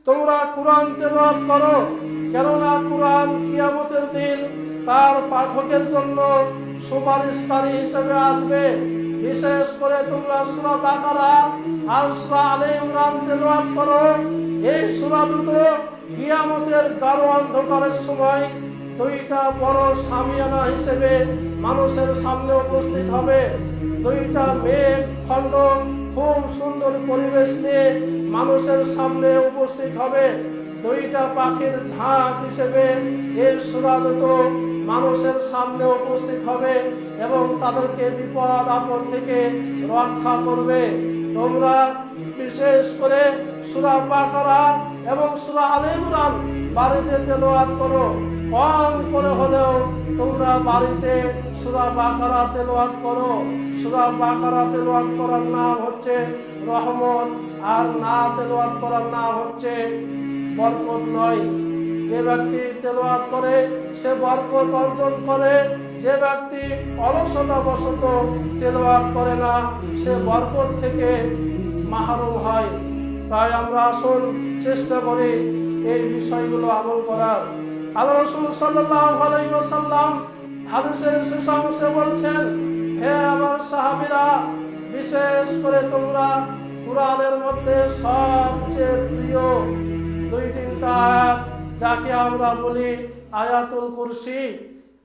তোমরা কোরআন তেলাওয়াত করো, কেননা কোরআন কিয়ামতের দিন তার পাঠকের জন্য সুপারিশকারী হিসেবে আসবে। বিশেষ করে তোমরা সূরা বাকারা আর সূরা আলে ইমরান তেলাওয়াত করো। এই সূরা দুটো কিয়ামতের গাঢ় অন্ধকারের সময় দুইটা বড় সামিয়ানা হিসেবে মানুষের সামনে উপস্থিত হবে। দুইটা মেঘ খণ্ড খুব সুন্দর পরিবেশ নিয়ে মানুষের সামনে উপস্থিত হবে। দুইটা পাখির ঝাঁক হিসেবে এই সূরা দুটো মানুষের সামনে উপস্থিত হবে এবং তাদেরকে বিপদ আপদ থেকে রক্ষা করবে। তোমরা বিশেষ করে সূরা বাকারা এবং সূরা আলে ইমরান বাড়িতে তেলাওয়াত করো। কম করে হলেও তোমরা বাড়িতে সূরা বাকারা তেলাওয়াত করো। সূরা বাকারা তেলাওয়াত করার নাম হচ্ছে রহমত, আর না তেলাওয়াত করার নাম হচ্ছে বরকত নয়। যে ব্যক্তি তেলাওয়াত করে সে বরকত অর্জন করে, যে ব্যক্তি অলসতাবশত তেলাওয়াত করে না সে বরকত থেকে মাহরুম হয়। তাই আমরা আসুন চেষ্টা করি এই বিষয়গুলো আমল করার। আল্লাহ রাসূল সাল্লাল্লাহু আলাইহি ওয়াসাল্লাম হাদিসের শেষ অংশে বলছেন, হে আমার সাহাবীরা, বিশেষ করে তোমরা কুরআনের মধ্যে সবচেয়ে প্রিয় দুই তিনটা আয়াত, যাকে আমরা বলি আয়াতুল কুরসি,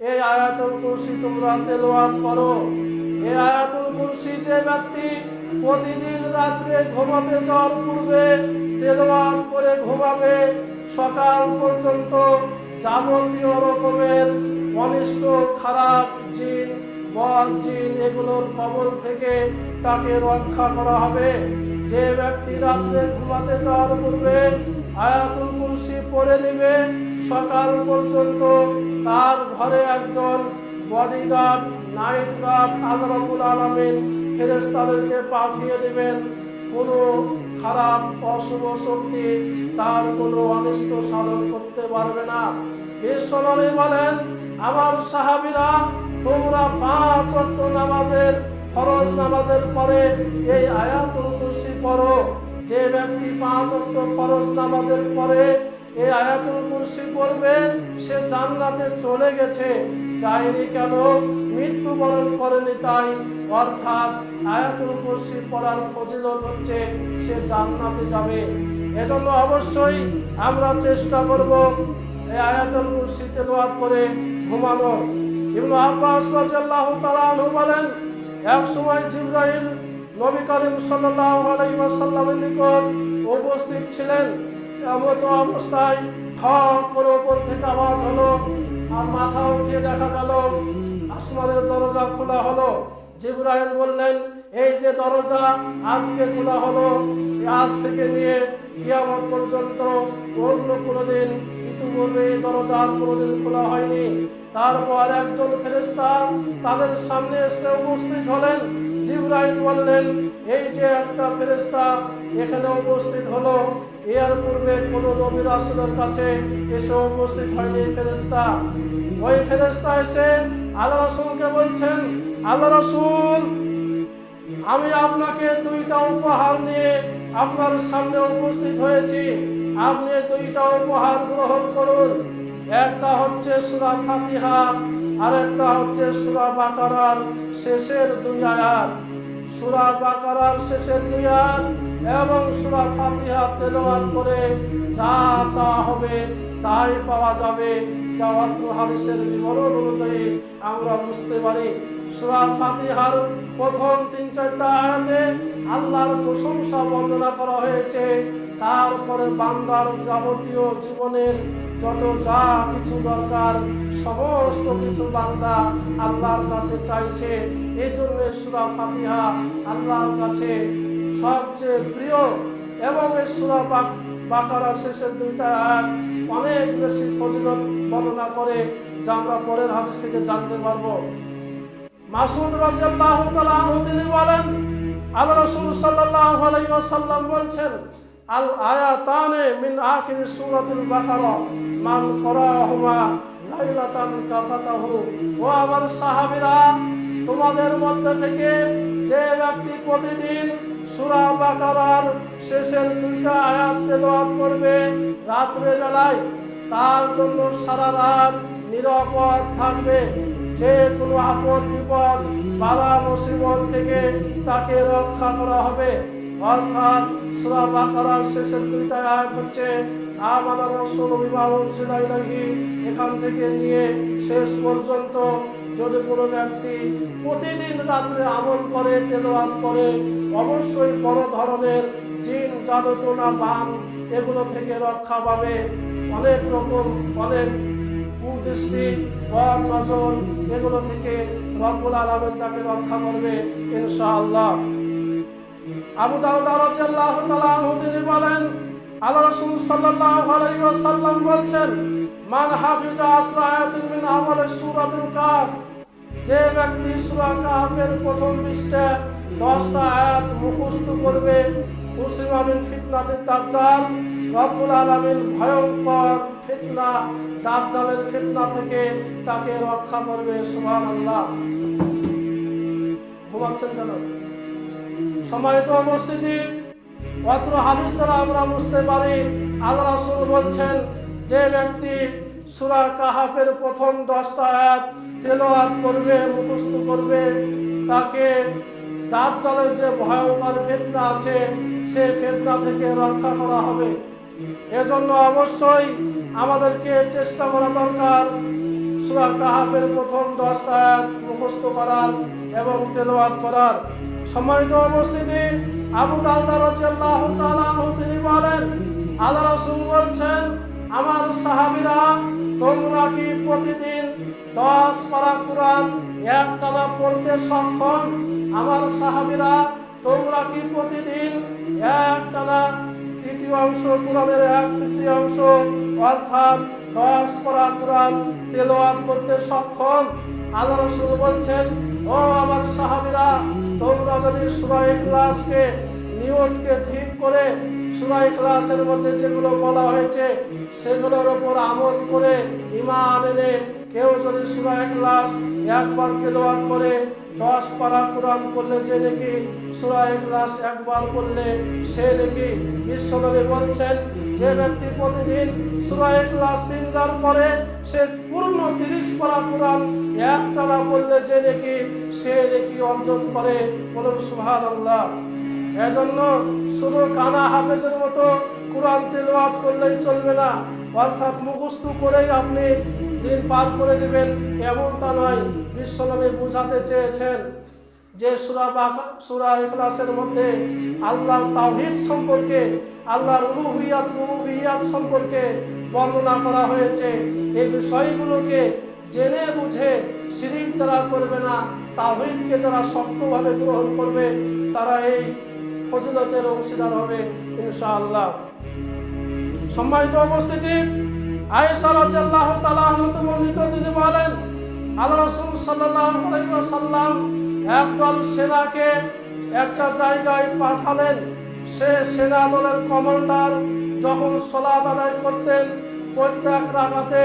এই আয়াতুল কুরসি তোমরা তেলাওয়াত করো। এই আয়াতুল কুরসি যে ব্যক্তি প্রতিদিন রাত্রে ঘুমাতে যাওয়ার পূর্বে তেলাওয়াত করে ঘুমাবে, সকাল পর্যন্ত যাবতীয় রকমের অনিষ্ট, খারাপ জিন, বদ জিন এগুলোর কবল থেকে তাকে রক্ষা করা হবে। যে ব্যক্তি রাত্রে ঘুমাতে যাওয়ার পূর্বে আয়াতুল কুরসি পড়ে নেবে, সকাল পর্যন্ত তার ঘরে একজন বডিগার্ড, নাইট গার্ড আল্লাহ রাব্বুল আলামিন ফেরেশতাদেরকে পাঠিয়ে দেবেন। কোনো খারাপ অশুভ শক্তি তার কোনো অনিষ্ট সাধন করতে পারবে না। বিশ্বনবী বলেন, আমার সাহাবীরা, তোমরা 5 ওয়াক্ত নামাজের ফরজ নামাজের পরে এই আয়াতুল কুরসি পড়ো। যে ব্যক্তি 5 ওয়াক্ত ফরজ নামাজের পরে এই আয়াতুল কুরসি পড়বে সে জান্নাতে চলে গেছে, যায়নি কেন? মৃত্যুবরণ করেনি তাই। অর্থাৎ আয়াতুল কুরসি পড়ার ফজিলত হচ্ছে সে জান্নাতে যাবে। এজন্য অবশ্যই আমরা চেষ্টা করব এই আয়াতুল কুরসি তেলাওয়াত করে ঘুমানোর। ইবনে আব্বাস রাদিয়াল্লাহু তাআলা আনহু বলেন, এক সময় জিবরাইল নবী করিম সাল্লাল্লাহু আলাইহি ওয়াসাল্লামের নিকট উপস্থিত ছিলেন। এমতো অবস্থায় ঠক করে উপর থেকে আওয়াজ হলো, আর মাথা উঠিয়ে দেখা গেল আসমানের দরজা খোলা হলো। জিবরাইল বললেন, এই যে দরজা আজকে খোলা হলো, আজ থেকে নিয়ে কিয়ামত পর্যন্ত অন্য কোনোদিন ইতিপূর্বে এই দরজা আর কোনোদিন খোলা হয়নি। তারপর একজন ফেরেশতা তাদের সামনে এসে উপস্থিত হলেন। জিবরাইল বললেন, এই যে একটা ফেরেশতা এখানে উপস্থিত হলো, এর পূর্বে কোন নবী রাসূলের কাছে এসে উপস্থিত হয়নি এই ফেরেশতা। ওই ফেরেশতা এসে আল্লাহ রাসূলকে বলছেন, আল্লাহ রাসূল, আমি আপনাকে দুইটা উপহার নিয়ে আপনার সামনে উপস্থিত হয়েছি, আপনি দুইটা উপহার গ্রহণ করুন। একটা হচ্ছে সূরা ফাতিহা, আর একটা হচ্ছে সূরা বাকারার শেষের 2 আয়াত। সূরা বাকারার শেষের 2 আয়াত এবং সূরা ফাতিহা তেলাওয়াত করে যা চাওয়া হবে তাই পাওয়া যাবে। যাওয়াত হাদিসের বিবরণ অনুযায়ী আমরা বুঝতে পারি সূরা ফাতিহার প্রথম 3-4টা আয়াতে আল্লাহর প্রশংসা বর্ণনা করা হয়েছে। তারপরে বান্দার যাবতীয় জীবনের যত যা কিছু দরকার সমস্ত কিছু বান্দা আল্লাহর কাছে চাইছে। এই জন্য সূরা ফাতিহা আল্লাহর কাছে সবচেয়ে প্রিয়। এবং এই সূরা বাকারার শেষের 2টা আয়াত অনেক বেশি ফজিলত বর্ণনা করে, যা আমরা পরের হাদিস থেকে জানতে পারবো। মাসউদ রাদিয়াল্লাহু তাআলা আনহু তিনি বলেন, আল্লাহ রাসূল সাল্লাল্লাহু আলাইহি ওয়াসাল্লাম বলছেন, আল আয়াতানে মিন আখিরি সূরাতুল বাকারা মান করাহুমা লাইলাতান কাফাতাহু। ও আমার সাহাবীরা, তোমাদের মধ্যে থেকে যে ব্যক্তি প্রতিদিন সূরা বাকারার শেষের 2টা আয়াত তেলাওয়াত করবে রাত্রে বেলায়, তার জন্য সারা রাত নিরাপদ থাকবে। যে কোনো আপদ বিপদ বালা মুসিবত থেকে তাকে রক্ষা করা হবে। অর্থাৎ সূরা বাকারার শেষের 2টা আয়াত হচ্ছে আমানার রাসূল বিমা উনজিলা ইলাইহি, এখান থেকে নিয়ে শেষ পর্যন্ত যদি কোনো ব্যক্তি প্রতিদিন রাত্রে আমল করে, তেলাওয়াত করে, অবশ্যই বড় ধরনের জিন জাদুটোনা বান এগুলো থেকে রক্ষা পাবে। অনেক রকম অনেক কুদৃষ্টি বদ নজর এগুলো থেকে রব্বুল আলামিন তাকে রক্ষা করবে ইনশাআল্লাহ। আবু দারদা রাদিয়াল্লাহু তাআলা আনহু তিনি বলেন, আল্লাহ রাসূল সাল্লাল্লাহু আলাইহি ওয়াসাল্লাম বলেন, মান হাফিজা আসরা আয়াতিন মিন আওয়ালি সূরাতুল কাহফ, যে ব্যক্তি সূরা কাহফের প্রথম পৃষ্ঠা 10টা আয়াত মুখস্থ করবে, উসিমা মিন ফিতনাতিদ দাজ্জাল, রব্বুল আলামিন ভয়ঙ্কর ফিতনা দাজ্জালের ফিতনা থেকে তাকে রক্ষা করবে। সুবহানাল্লাহ। ঘুমাচ্ছেন কেন? সম্মানিত উপস্থিতি, অত্র হাদিস দ্বারা আমরা বুঝতে পারি আল্লাহ রাসূল বলছেন, যে ব্যক্তি সূরা কাহফের প্রথম 10টা আয়াত তেলাওয়াত করবে, মুখস্থ করবে, তাকে দাজ্জালের যে ভয়ঙ্কর ফিতনা আছে সেই ফিতনা থেকে রক্ষা করা হবে। এজন্য অবশ্যই আমাদেরকে চেষ্টা করা দরকার সূরা কাহফের প্রথম 10টা আয়াত মুখস্থ করার এবং তেলাওয়াত করার। সম্মানিত উপস্থিতি, আবু দারদা রাদিয়াল্লাহু তাআলা আনহু তিনি বলেন, আল্লাহ রাসূল বলেন, আমার সাহাবীরা তোমরা কি প্রতিদিন 10 পারা কোরআন একটানা পড়তে সক্ষম? আমার সাহাবীরা তোমরা কি প্রতিদিন একটানা তৃতীয়াংশ কোরআনের 1/3 অর্থাৎ 10 পারা কোরআন তেলাওয়াত করতে সক্ষম? আল্লাহ রাসূল বলছেন, ও আমার সাহাবীরা, তোমরা যদি সূরা ইখলাসকে নিয়তকে ঠিক করে সূরা ইখলাসের মধ্যে যেগুলো বলা হয়েছে সেগুলোর উপর আমল করে ঈমান এনে কেউ যদি সূরা ইখলাস একবার তেলাওয়াত করে 10 পারা কোরআন করলে যে নাকি সূরা ইখলাস একবার করলে সে নাকি, বিশ্বনবী বলছেন, যে ব্যক্তি প্রতিদিন সূরা ইখলাস 3 বার পড়ে সে পূর্ণ 30 পারা কোরআন একটানা পড়লে যে নাকি সে নাকি অর্জন করে। বলুন সুবহানাল্লাহ। এজন্য শুধু কানা হাফেজের মতো কোরআন তেলাওয়াত করলেই চলবে না, অর্থাৎ মুখস্থ করেই আপনি দিন পার করে দিবেন এমনটা নয়। বিশ্বনবী বুঝাতে চেয়েছেন যে সূরা ইখলাসের মধ্যে আল্লাহর তাওহীদ সম্পর্কে, আল্লাহর রুবুবিয়্যাত সম্পর্কে বর্ণনা করা হয়েছে। এই বিষয়গুলোকে জেনে বুঝে শিরক যারা করবে না, তাওহীদকে যারা শক্তভাবে গ্রহণ করবে, তারা এই ফজিলতের অংশীদার হবে ইনশাআল্লাহ। সম্মানিত উপস্থিতি, আয়েশা রাদিয়াল্লাহু তাআলা আনহা বর্ণিত তিনি বলেন, আল্লাহ রাসূল সাল্লাল্লাহু আলাইহি ওয়াসাল্লাম একদল সেনাকে একটা জায়গায় পাঠালেন। সে সেনা দলের কমান্ডার যখন সালাত আদায় করতেন, প্রত্যেক রাকাতে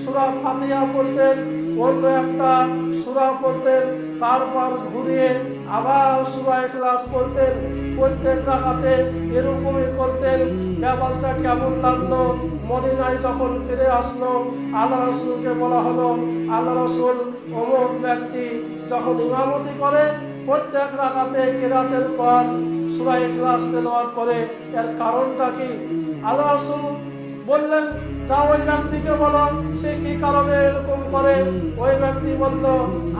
সূরা ফাতিহা পড়তেন, অন্য একটা সূরা পড়তেন, তারপর ঘুরিয়ে আবার সূরা ইখলাস পড়তেন। প্রত্যেক রাকাতে এরকমই করতেন। ব্যাপারটা কেমন লাগলো? মদিনায় যখন ফিরে আসলো, আল্লাহ রাসূলকে বলা হলো, আল্লাহ রাসূল অমুক ব্যক্তি যখন ইমামতি করে প্রত্যেক রাকাতে কিরাতের পর সূরা ইখলাস তেলাওয়াত করে, এর কারণটা কি? আল্লাহ রাসূল বললেন, যা ওই ব্যক্তিকে বলো সে কি কারণে এরকম করে। ওই ব্যক্তি বলল,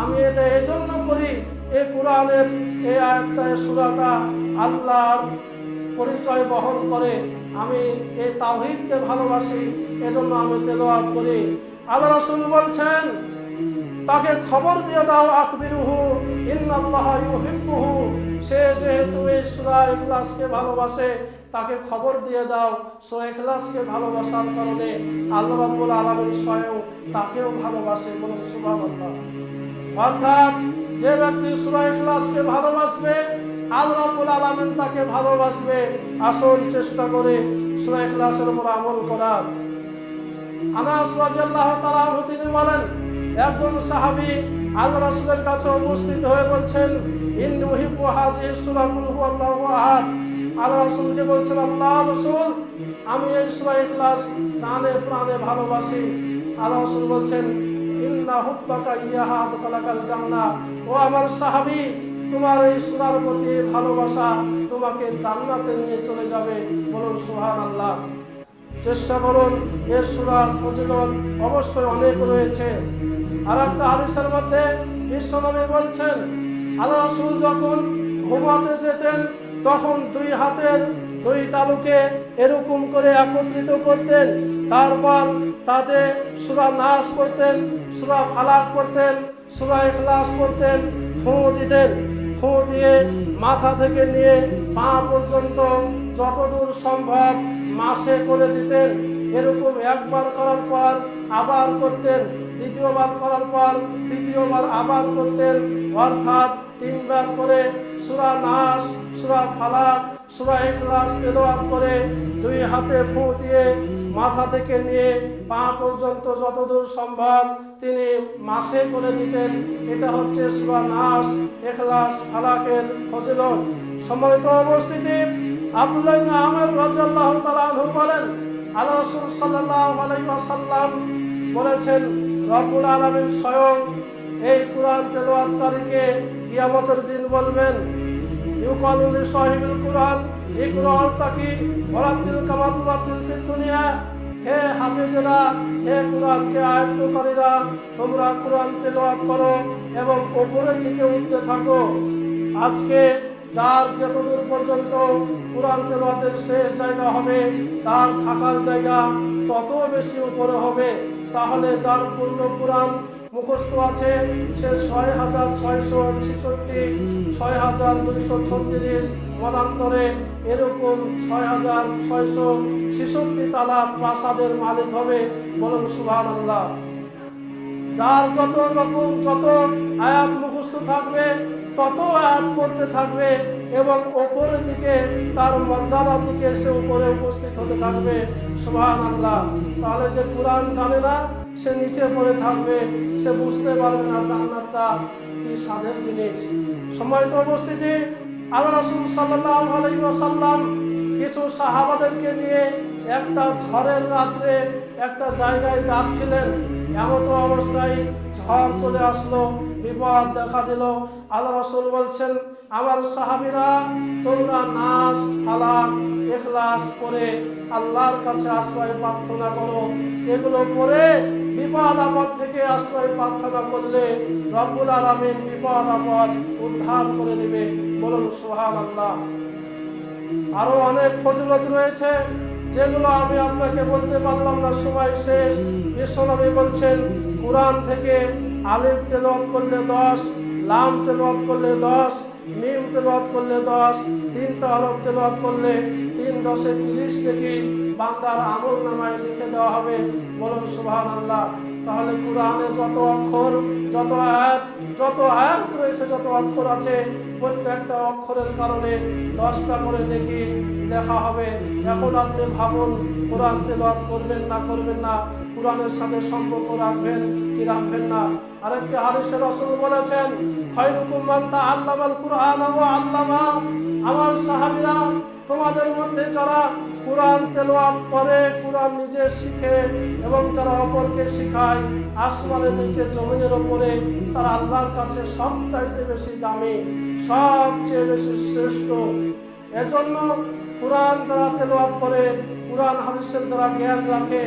আমি এটা এজন্য করি, এই কোরআনের এই আয়াতটা সূরাটা আল্লাহর পরিচয় বহন করে, আমি এই তাওহীদকে ভালোবাসি, এজন্য আমি তেলাওয়াত করি। আল্লাহ রাসূল বলছেন, তাকে খবর দিয়ে দাও, আখবিরুহু ইন্নাল্লাহা ইউহিব্বুহু, সে যেহেতু এই সূরা ইখলাসকে ভালোবাসে, তাকে খবর দিয়ে দাও সূরা ইখলাসকে ভালোবাসার কারণে আল্লাহ রাব্বুল আলামিন স্বয়ং তাকেও ভালোবাসে। বলুন সুবহানাল্লাহ। অর্থাৎ যে ব্যক্তি সূরা ইখলাসকে ভালোবাসবে, আল্লাহ রাব্বুল আলামিন তাকে ভালোবাসবে। আসুন চেষ্টা করে সূরা ইখলাসের উপর আমল করার। আনাস রাদিয়াল্লাহু তাআলা আনহু তিনি বলেন, একজন সাহাবী আল্লাহ রাসূলের কাছে উপস্থিত হয়ে বলছেন, ইন্নী উহিব্বু হাযিহিস সূরা কুল হুয়াল্লাহু আহাদ। আল্লাহ রাসূলকে বলছেন, আল্লাহ রাসূল, আমি এই সূরা ইখলাস জানে প্রাণে ভালোবাসি। আল্লাহ রাসূল বলছেন, ইন্না হুব্বাকা ইয়াহা আদখালাকাল জান্নাহ। ও আমার সাহাবী, তোমার এই সূরার প্রতি ভালোবাসা তোমাকে জান্নাতে নিয়ে চলে যাবে। বলুন সুবহানাল্লাহ। চেষ্টা করুন, এই সূরার ফজিলত অবশ্যই অনেক রয়েছে। আর একটা হাদিসের মধ্যে বিশ্বনবী বলছেন, আল্লাহ রাসূল যখন ঘুমাতে যেতেন তখন দুই হাতের দুই তালুকে এরকম করে একত্রিত করতেন, তারপর তাতে সূরা নাস পড়তেন, সূরা ফালাক পড়তেন, সূরা ইখলাস পড়তেন, ফু দিতেন। ফু দিয়ে মাথা থেকে নিয়ে পা পর্যন্ত যতদূর সম্ভব মাসে করে দিতেন। এরকম একবার করার পর আবার করতেন, দ্বিতীয়বার করার পর তৃতীয়বার আবার করতেন। অর্থাৎ তিনবার করে সূরা নাস, সূরা ফালাক, সূরা ইখলাস তেলাওয়াত করে দুই হাতে ফু দিয়ে মাথা থেকে নিয়ে পা পর্যন্ত যতদূর সম্ভব তিনি মাসে করে দিতেন। এটা হচ্ছে সূরা নাস, ইখলাস, ফালাকের ফজিলত। সম্মানিত উপস্থিতি, আব্দুল্লাহ ইবনে আমর রাদিয়াল্লাহু তাআলা আনহু বলেন, আল্লাহ রাসূল সাল্লাল্লাহু আলাইহি ওয়াসাল্লাম বলেছেন, রব্বুল আলামিন স্বয়ং এই কুরআন তেলাওয়াতকারীকে কিয়ামতের দিন বলবেন, ইউকালু লিসাহিবিল কুরআন ইকরা আলতাকি ওয়ারাতিল কামা তুরাতিল ফিদ দুনিয়া। হে হাফেজেরা, হে কুরআনকে আয়ত্তকারীরা, তোমরা কুরআন তেলাওয়াত করো এবং উপরের দিকে উঠতে থাকো। আজকে যার যতদূর পর্যন্ত কুরআন তেলাওয়াতের শেষ জায়গা হবে, তার থাকার জায়গা তত বেশি উপরে হবে। তাহলে যার পূর্ণ কুরআন মুখস্থ আছে সে ৬,৬৬৬, ৬,২৩৬ মতান্তরে এরকম ৬,৬৬৬ তালা প্রাসাদের মালিক হবে। বলুন সুবহানাল্লাহ। যার যত রকম যত আয়াত মুখস্থ থাকবে তত আয়াত পড়তে থাকবে এবং ওপরের দিকে তার মর্যাদার দিকে সে উপরে উপস্থিত হতে থাকবে। সুবহানাল্লাহ। তাহলে যে কুরআন জানে না সে নিচে পড়ে থাকবে, সে বুঝতে পারবে না জান্নাতটা কি স্বাদের জিনিস। সম্মানিত উপস্থিতি, আল্লাহ রাসূল সাল্লাল্লাহু আলাইহি ওয়াসাল্লাম কিছু সাহাবাদেরকে নিয়ে একটা ঝড়ের রাত্রে একটা জায়গায় যাচ্ছিলেন। এমত অবস্থায় ঝড় চলে আসলো, বিপদ দেখা দিল। আল্লাহ রাসূল বলছেন, আমার সাহাবীরা, তোমরা নাস, ফালাক, ইখলাস পড়ে আল্লাহর কাছে আশ্রয় প্রার্থনা করো। এগুলো পড়ে বিপদ আপদ থেকে আশ্রয় প্রার্থনা করলে রব্বুল আলামিন বিপদ আপদ উদ্ধার করে দেবে। বলুন সুবহানাল্লাহ। আরো অনেক ফজিলত রয়েছে যেগুলো আমি আপনাকে বলতে পারলাম না, সময় শেষ। বিশ্বনবী বলছেন, কুরআন থেকে আলিফ তেলাওয়াত করলে 10, লাম তেলাওয়াত করলে 10, মিম তেলাওয়াত করলে 10, 3টা হরফ তেলাওয়াত করলে 3 × 10 = 30 নেকি বান্দার আমল নামায় লিখে দেওয়া হবে। বলুন সুবহানাল্লাহ। তাহলে কুরআনে যত অক্ষর, যত আয়াত রয়েছে, যত অক্ষর আছে, প্রত্যেকটা অক্ষরের কারণে 10টা করে নেকি লেখা হবে। এখন আপনি ভাবুন, কুরআন তেলাওয়াত করবেন না, কুরআনের সাথে সম্পর্ক রাখবেন কি রাখবেন না। আরেকটি হাদিসে রাসূল বলেছেন, খায়রুকুম মান তাআল্লামাল কুরআন ওয়া আল্লামা। আমার সাহাবীরা, তোমাদের মধ্যে যারা কুরআন তেলাওয়াত করে, কুরআন নিজে শিখে এবং যারা অপরকে শেখায়, আসমানের নিচে জমিনের উপরে, তারা আল্লাহর কাছে সবচাইতে বেশি দামি, সবচেয়ে বেশি শ্রেষ্ঠ। এজন্য কুরআন যারা তেলাওয়াত করে, কুরআন হাদিসের যারা জ্ঞান রাখে,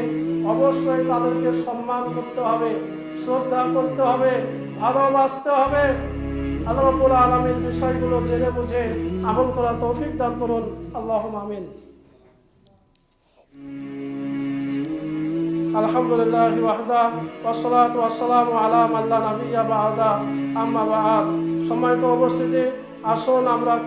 অবশ্যই তাদেরকে সম্মান করতে হবে, শ্রদ্ধা করতে হবে, ভালোবাসতে হবে। আল্লাহ রাব্বুল আলামিন বিষয়গুলো জেনে বুঝে আমল করার তৌফিক দান করুন। আল্লাহুম্মা আমিন। আলহামদুলিল্লাহি ওয়াহদা ওয়াসসালাতু ওয়াসসালামু আলা মান লা নাবিয়্যা বা'দা, আম্মা বা'দ। সম্মানিত উপস্থিতি, আসুন আমরা